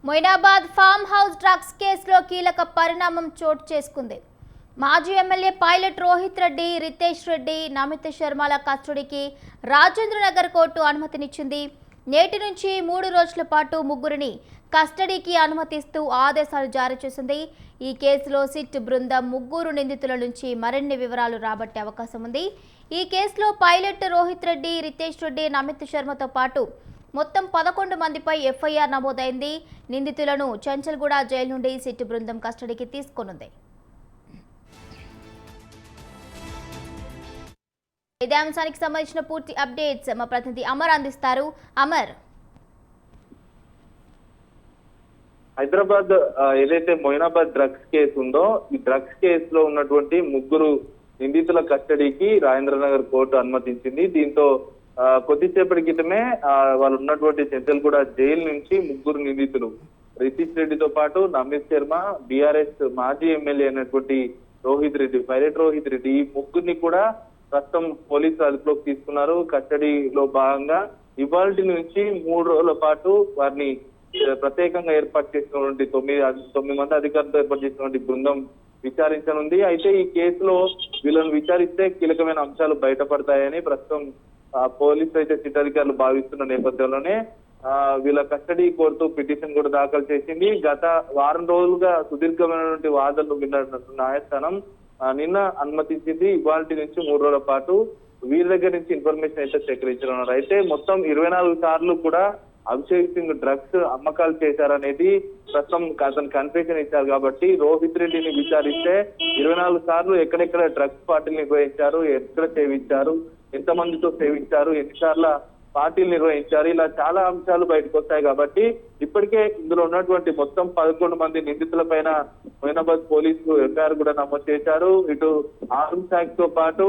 Moinabad farm house drugs కేసులో కీలక పరిణామం చోటు చేసుకుంది. మాజీ ఎమ్మెల్యే పైలట్ రోహిత్ రెడ్డి, రితేష్ రెడ్డి, నమిత్ శర్మల కస్టడీకి రాజేంద్రనగర్ కోర్టు అనుమతినిచ్చింది. నేటి నుంచి 3 రోజుల పాటు ముగ్గురిని కస్టడీకి అనుమతిస్తూ ఆదేశాలు జారీ చేసింది. ఈ కేసులో సిట్ బృందం ముగ్గురు నిందితుల నుంచి మరిన్ని వివరాలు రాబట్టే అవకాశం ఉంది. ఈ కేసులో పైలట్ రోహిత్ రెడ్డి, రితేష్ రెడ్డి, నమిత్ శర్మతో పాటు మొత్తం 11 మందిపై ఎఫ్ఐఆర్ నమోదైంది. నిందితులను చెంచల్గూడ జైలు నుండి సిట్ బృందం కస్టడీకి తీసుకొనుంది. ఇదే అంశానికి సంబంధించిన పూర్తి అప్డేట్స్ మా ప్రతినిధి అమర్ అందిస్తారు. అమర్, హైదరాబాద్ ఏదైతే మొయినాబాద్ డ్రగ్స్ కేసు ఉందో ఈ డ్రగ్స్ కేసులో ఉన్నటువంటి ముగ్గురు నిందితుల కస్టడీకి రాజేంద్రనగర్ కోర్టు అనుమతించింది. దీంతో కొద్దిసేపటి క్రితమే వాళ్ళు ఉన్నటువంటి చెంచల్గూడ జైలు నుంచి ముగ్గురు నిందితులు రితీష్ రెడ్డితో పాటు నమిత్ శర్మ, బీఆర్ఎస్ మాజీ ఎమ్మెల్యే అయినటువంటి రోహిత్ రెడ్డి, పైలట్ రోహిత్ రెడ్డి, ఈ ముగ్గురిని కూడా ప్రస్తుతం పోలీసులు అదుపులోకి తీసుకున్నారు. కస్టడీలో భాగంగా ఇవాల్టి నుంచి 3 రోజుల పాటు వారిని ప్రత్యేకంగా ఏర్పాటు చేసినటువంటి 9 మంది అధికారులతో ఏర్పాటు చేసినటువంటి బృందం విచారించనుంది. అయితే ఈ కేసులో వీళ్ళని విచారిస్తే కీలకమైన అంశాలు బయటపడతాయని ప్రస్తుతం పోలీసులు అయితే సిట్ అధికారులు భావిస్తున్న నేపథ్యంలోనే వీళ్ళ కస్టడీ కోరుతూ పిటిషన్ కూడా దాఖలు చేసింది. గత వారం రోజులుగా సుదీర్ఘమైనటువంటి వాదనలు విన్న న్యాయస్థానం నిన్న అనుమతించింది. ఇవాల్టి నుంచి 3 రోజుల పాటు వీరి దగ్గర నుంచి ఇన్ఫర్మేషన్ అయితే సేకరించనున్నారు. అయితే మొత్తం 24 సార్లు కూడా అభిషేక్ సింగ్ డ్రగ్స్ అమ్మకాలు చేశారనేది ప్రస్తుతం అతను కన్ఫెషన్ ఇచ్చారు. కాబట్టి రోహిత్ రెడ్డిని విచారిస్తే 24 సార్లు ఎక్కడెక్కడ డ్రగ్స్ పార్టీలు నిర్వహించారు, ఎక్కడ సేవించారు, ఎంతమందితో సేవించారు, ఎన్నిసార్లు పార్టీలు నిర్వహించారు, ఇలా చాలా అంశాలు బయటకు వస్తాయి. కాబట్టి ఇప్పటికే ఇందులో ఉన్నటువంటి మొత్తం 11 మంది నిందితుల పైన మొయినాబాద్ పోలీసులు ఎఫ్ఐఆర్ కూడా నమోదు చేశారు. ఇటు ఆర్మ్స్ యాక్ట్ తో పాటు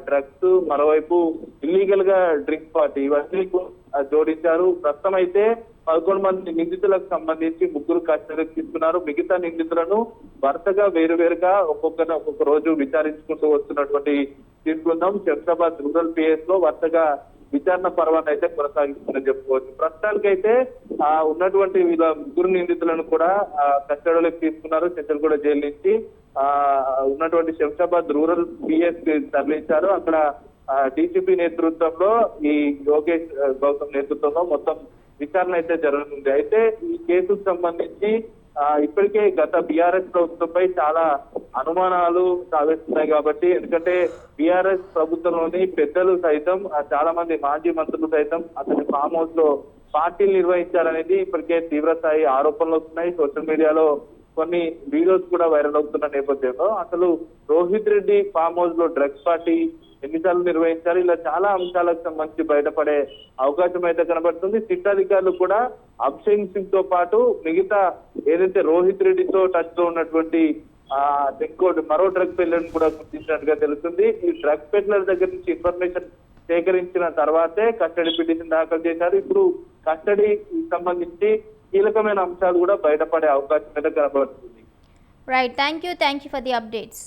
డ్రగ్స్, మరోవైపు ఇల్లీగల్ గా డ్రింక్ పార్టీ, ఇవన్నీ జోడించారు. ప్రస్తుతం అయితే 11 మంది నిందితులకు సంబంధించి ముగ్గురు కస్టడీకి తీసుకున్నారు. మిగతా నిందితులను వరుసగా వేరువేరుగా ఒక్కొక్క రోజు విచారించుకుంటూ వస్తున్నటువంటి సిట్ బృందం శంషాబాద్ రూరల్ పిఎస్ లో వరుసగా విచారణ పర్వాన్ని అయితే కొనసాగిస్తుందని చెప్పుకోవచ్చు. ప్రస్తుతానికైతే ఉన్నటువంటి వీళ్ళ ముగ్గురు నిందితులను కూడా కస్టడీలోకి తీసుకున్నారు. చెంచల్గూడ జైలు నుంచి ఉన్నటువంటి శంషాబాద్ రూరల్ పిఎస్ తరలించారు. అక్కడ డీజీపీ నేతృత్వంలో ఈ యోగేష్ గౌతమ్ నేతృత్వంలో మొత్తం విచారణ అయితే జరుగుతుంది. అయితే ఈ కేసుకు సంబంధించి ఇప్పటికే గత బీఆర్ఎస్ ప్రభుత్వంపై చాలా అనుమానాలు సాగిస్తున్నాయి. కాబట్టి ఎందుకంటే బీఆర్ఎస్ ప్రభుత్వంలోని పెద్దలు సైతం, చాలా మంది మాజీ మంత్రులు సైతం అతని ఫామ్ హౌస్ లో పార్టీలు నిర్వహించారనేది ఇప్పటికే తీవ్రస్థాయి ఆరోపణలు వస్తున్నాయి. సోషల్ మీడియాలో కొన్ని వీడియోస్ కూడా వైరల్ అవుతున్న నేపథ్యంలో అసలు రోహిత్ రెడ్డి ఫామ్ హౌస్ లో డ్రగ్స్ పార్టీ ఎన్నిసార్లు నిర్వహించారు, ఇలా చాలా అంశాలకు సంబంధించి బయటపడే అవకాశం అయితే కనబడుతుంది. సిట్ అధికారులు కూడా అభిషేక్ సింగ్ తో పాటు మిగతా ఏదైతే రోహిత్ రెడ్డితో టచ్ లో ఉన్నటువంటి ఇంకోటి మరో డ్రగ్ పెడ్లర్ని కూడా గుర్తించినట్టుగా తెలుస్తుంది. ఈ డ్రగ్ పెడ్లర్ దగ్గర నుంచి ఇన్ఫర్మేషన్ సేకరించిన తర్వాతే కస్టడీ పిటిషన్ దాఖలు చేశారు. ఇప్పుడు కస్టడీ సంబంధించి కీలకమైన అంశాలు కూడా బయటపడే అవకాశం అయితే కనబడుతుంది. Right, thank you for the updates.